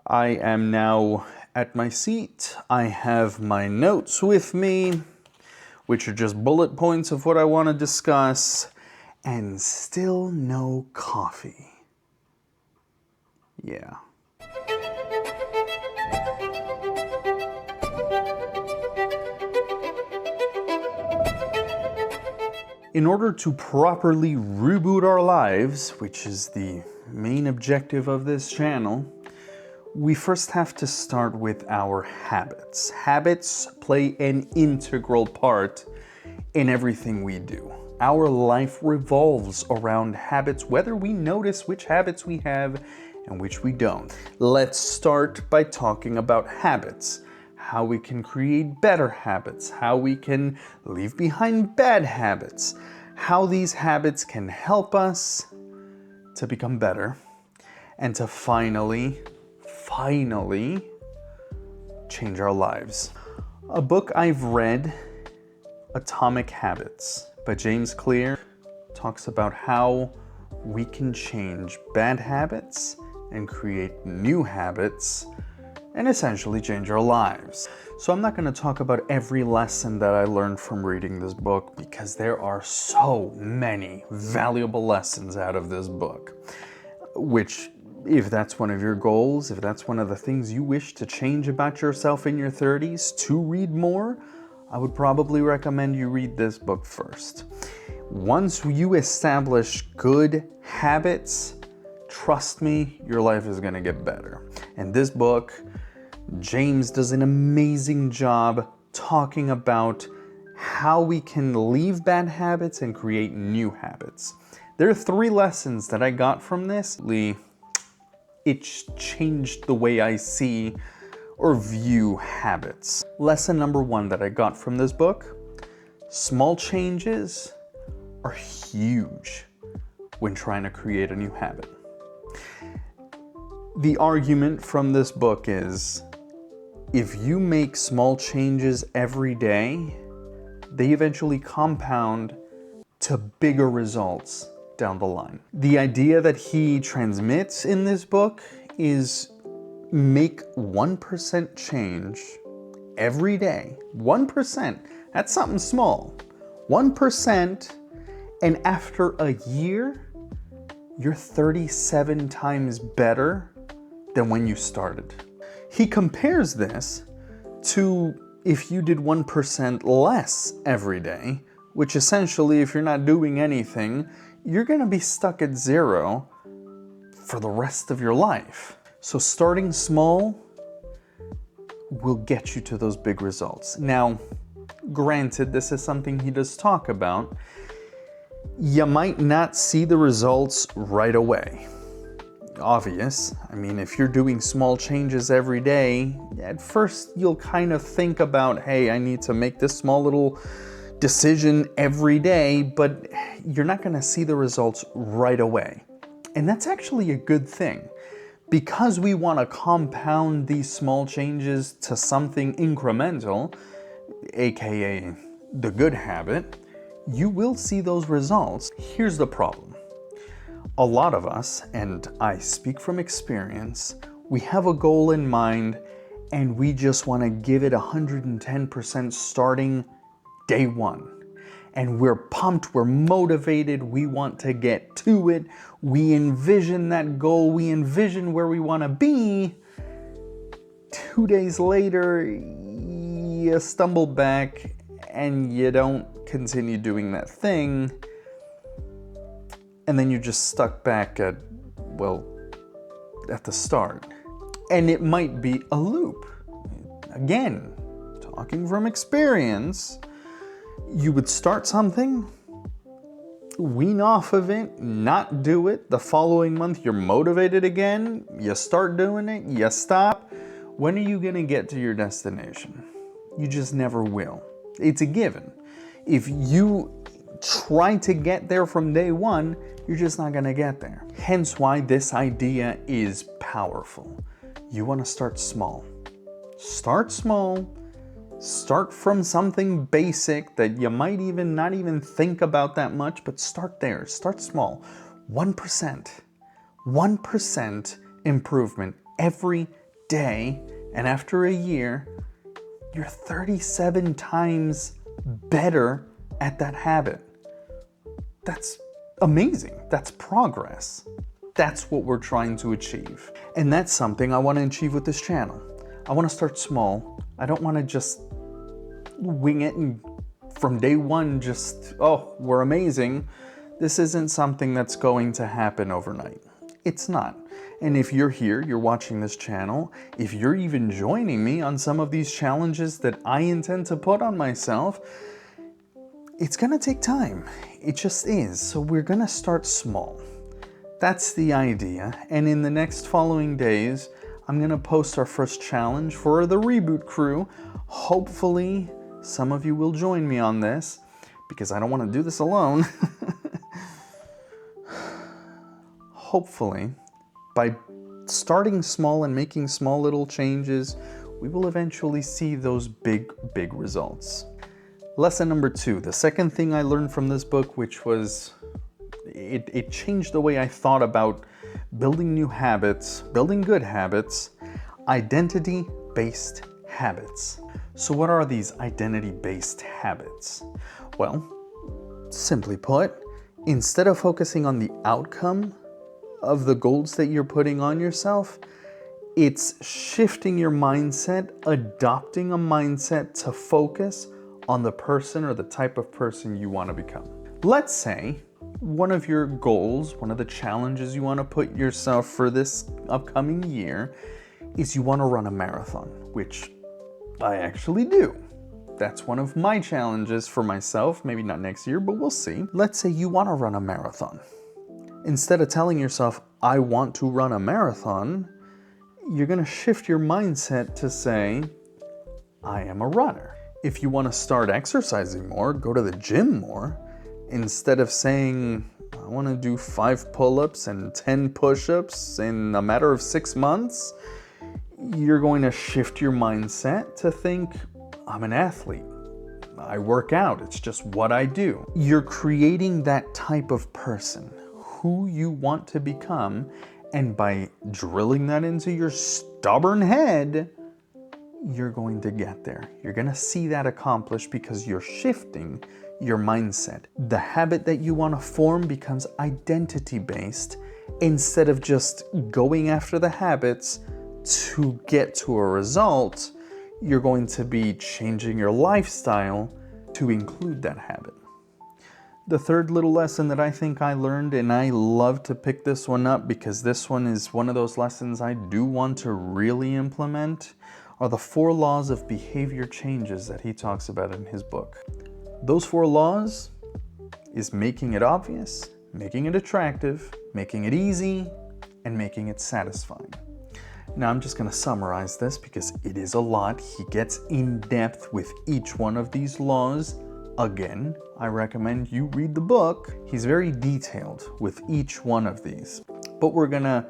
I am now at my seat. I have my notes with me, which are just bullet points of what I want to discuss, and still no coffee. Yeah. In order to properly reboot our lives, which is the main objective of this channel, we first have to start with our habits. Habits play an integral part in everything we do. Our life revolves around habits, whether we notice which habits we have and which we don't. Let's start by talking about habits. How we can create better habits, how we can leave behind bad habits, how these habits can help us to become better, and to finally change our lives. A book I've read, Atomic Habits by James Clear, talks about how we can change bad habits and create new habits and essentially change our lives. So I'm not going to talk about every lesson that I learned from reading this book because there are so many valuable lessons out of this book, which, if that's one of your goals, if that's one of the things you wish to change about yourself in your 30s, to read more, I would probably recommend you read this book first. Once you establish good habits, trust me, your life is going to get better. And this book, James does an amazing job talking about how we can leave bad habits and create new habits. There are 3 lessons that I got from this. It changed the way I see or view habits. Lesson number 1 that I got from this book: small changes are huge when trying to create a new habit. The argument from this book is, if you make small changes every day, they eventually compound to bigger results down the line. The idea that he transmits in this book is make 1% change every day. 1%, that's something small. 1%, and after a year, you're 37 times better than when you started. He compares this to if you did 1% less every day, which essentially, if you're not doing anything, you're gonna be stuck at 0 for the rest of your life. So starting small will get you to those big results. Now, granted, this is something he does talk about. You might not see the results right away. Obvious. I mean, if you're doing small changes every day, at first you'll kind of think about, hey, I need to make this small little decision every day, but you're not going to see the results right away. And that's actually a good thing, because we want to compound these small changes to something incremental, aka the good habit. You will see those results. Here's the problem. A lot of us, and I speak from experience, we have a goal in mind and we just want to give it 110% starting day 1. And we're pumped, we're motivated, we want to get to it, we envision that goal, we envision where we want to be. 2 days later, you stumble back and you don't continue doing that thing. And then you're just stuck back at the start. And it might be a loop. Again, talking from experience, you would start something, wean off of it, not do it. The following month, you're motivated again, you start doing it, you stop. When are you gonna get to your destination? You just never will. It's a given. If you try to get there from day 1, you're just not gonna get there. Hence why this idea is powerful. You wanna start small. Start small. Start from something basic that you might even not even think about that much, but start there. Start small. 1%. 1% improvement every day, and after a year, you're 37 times better at that habit. That's amazing. That's progress. That's what we're trying to achieve. And that's something I want to achieve with this channel. I want to start small. I don't want to just wing it and from day one just, oh, we're amazing. This isn't something that's going to happen overnight. It's not. And if you're here, you're watching this channel, if you're even joining me on some of these challenges that I intend to put on myself, it's gonna take time. It just is. So we're gonna start small. That's the idea. And in the next following days, I'm gonna post our first challenge for the Reboot crew. Hopefully, some of you will join me on this because I don't wanna do this alone. Hopefully, by starting small and making small little changes, we will eventually see those big results. Lesson number 2, the second thing I learned from this book, which was, it changed the way I thought about building new habits, building good habits, identity-based habits. So what are these identity-based habits? Well, simply put, instead of focusing on the outcome of the goals that you're putting on yourself, it's shifting your mindset, adopting a mindset to focus on the person or the type of person you want to become. Let's say one of your goals, one of the challenges you want to put yourself for this upcoming year is you want to run a marathon, which I actually do. That's one of my challenges for myself, maybe not next year, but we'll see. Let's say you want to run a marathon. Instead of telling yourself, I want to run a marathon, you're going to shift your mindset to say, I am a runner. If you want to start exercising more, go to the gym more. Instead of saying, I want to do 5 pull-ups and 10 push-ups in a matter of 6 months, you're going to shift your mindset to think, I'm an athlete. I work out. It's just what I do. You're creating that type of person, who you want to become, and by drilling that into your stubborn head, you're going to get there. You're going to see that accomplished because you're shifting your mindset. The habit that you want to form becomes identity-based instead of just going after the habits to get to a result. You're going to be changing your lifestyle to include that habit. The third little lesson that I think I learned, and I love to pick this one up because this one is one of those lessons I do want to really implement, are the 4 laws of behavior changes that he talks about in his book. Those 4 laws is making it obvious, making it attractive, making it easy, and making it satisfying. Now I'm just going to summarize this because it is a lot. He gets in depth with each one of these laws. Again, I recommend you read the book. He's very detailed with each one of these, but we're gonna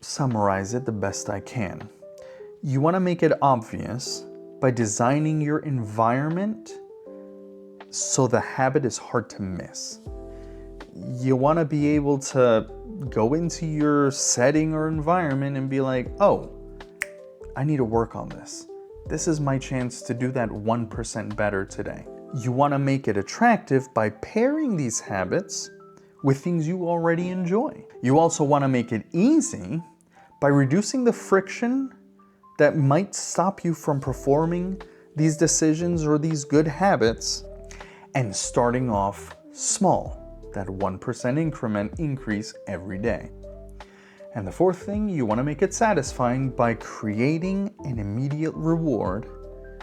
summarize it the best I can. You want to make it obvious by designing your environment so the habit is hard to miss. You want to be able to go into your setting or environment and be like, oh, I need to work on this. This is my chance to do that 1% better today. You want to make it attractive by pairing these habits with things you already enjoy. You also want to make it easy by reducing the friction that might stop you from performing these decisions or these good habits and starting off small, that 1% increment increase every day. And the fourth thing, you want to make it satisfying by creating an immediate reward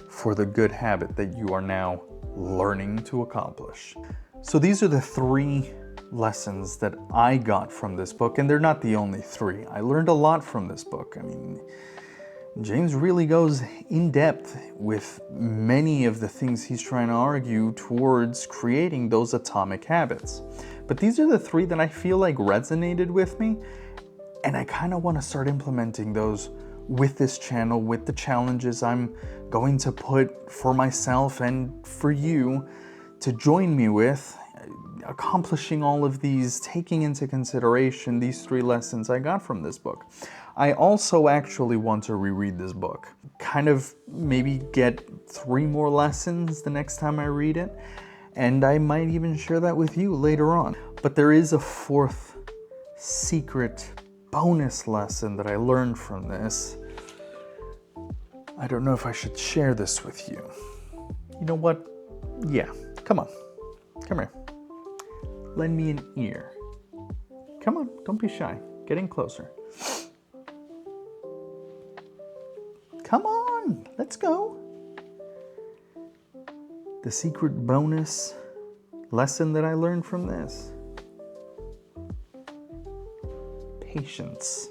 for the good habit that you are now learning to accomplish. So these are the 3 lessons that I got from this book, and they're not the only 3. I learned a lot from this book. I mean, James really goes in depth with many of the things he's trying to argue towards creating those atomic habits. But these are the 3 that I feel like resonated with me, and I kind of want to start implementing those with this channel, with the challenges I'm going to put for myself and for you to join me with, accomplishing all of these, taking into consideration these 3 lessons I got from this book. I also actually want to reread this book. Kind of maybe get 3 more lessons the next time I read it. And I might even share that with you later on. But there is a 4th secret bonus lesson that I learned from this. I don't know if I should share this with you. You know what? Yeah, come on. Come here. Lend me an ear. Come on, don't be shy. Get in closer. Come on, let's go. The secret bonus lesson that I learned from this. Patience.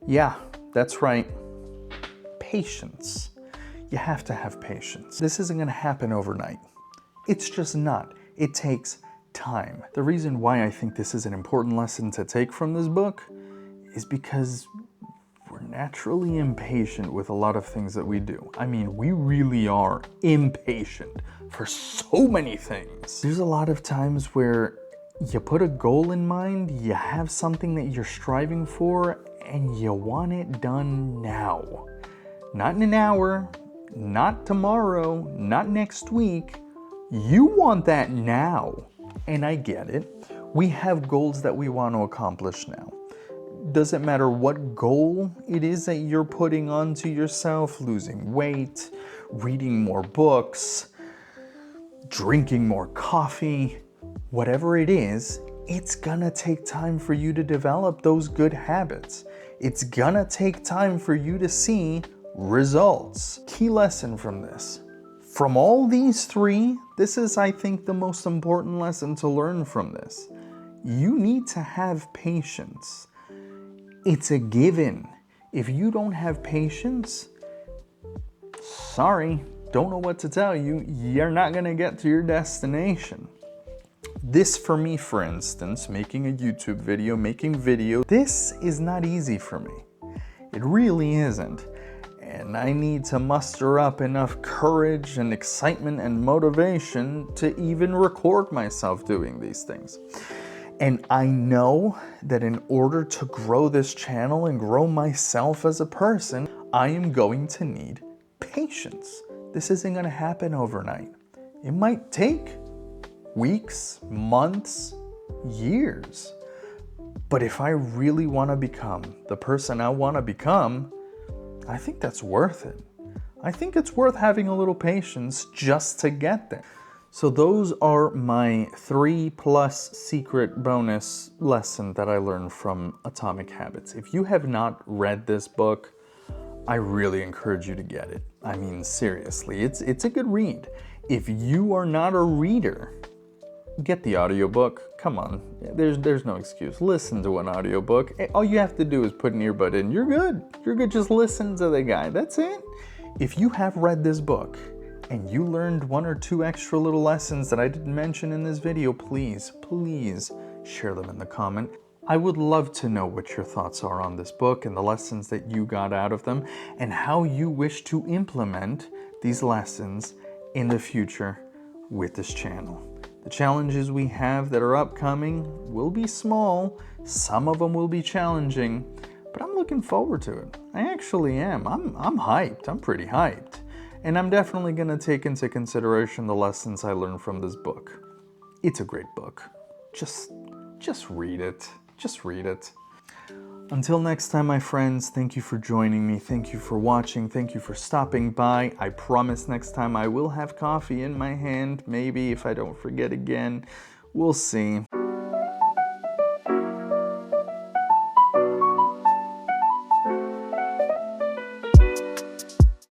Yeah, that's right. Patience. You have to have patience. This isn't going to happen overnight. It's just not. It takes time. The reason why I think this is an important lesson to take from this book is because we're naturally impatient with a lot of things that we do. I mean, we really are impatient for so many things. There's a lot of times where you put a goal in mind, you have something that you're striving for, and you want it done now. Not in an hour, not tomorrow, not next week. You want that now. And I get it. We have goals that we want to accomplish now. Doesn't matter what goal it is that you're putting onto yourself, losing weight, reading more books, drinking more coffee, whatever it is, it's gonna take time for you to develop those good habits. It's gonna take time for you to see results. Key lesson from this. From all these 3, this is, I think, the most important lesson to learn from this. You need to have patience. It's a given. If you don't have patience, sorry, don't know what to tell you. You're not gonna get to your destination. This for me, for instance, making a YouTube video, making video, this is not easy for me. It really isn't. And I need to muster up enough courage and excitement and motivation to even record myself doing these things. And I know that in order to grow this channel and grow myself as a person, I am going to need patience. This isn't going to happen overnight. It might take weeks, months, years. But if I really want to become the person I want to become, I think that's worth it. I think it's worth having a little patience just to get there. So those are my 3+ secret bonus lesson that I learned from Atomic Habits. If you have not read this book, I really encourage you to get it. I mean, seriously, it's a good read. If you are not a reader, get the audiobook. Come on, there's no excuse. Listen to an audiobook. All you have to do is put an earbud in. You're good. You're good. Just listen to the guy. That's it. If you have read this book and you learned 1 or 2 extra little lessons that I didn't mention in this video, please share them in the comment. I would love to know what your thoughts are on this book and the lessons that you got out of them and how you wish to implement these lessons in the future with this channel. The challenges we have that are upcoming will be small. Some of them will be challenging, but I'm looking forward to it. I actually am. I'm hyped. I'm pretty hyped. And I'm definitely going to take into consideration the lessons I learned from this book. It's a great book. Just read it. Just read it. Until next time, my friends, thank you for joining me. Thank you for watching. Thank you for stopping by. I promise next time I will have coffee in my hand. Maybe if I don't forget again. We'll see.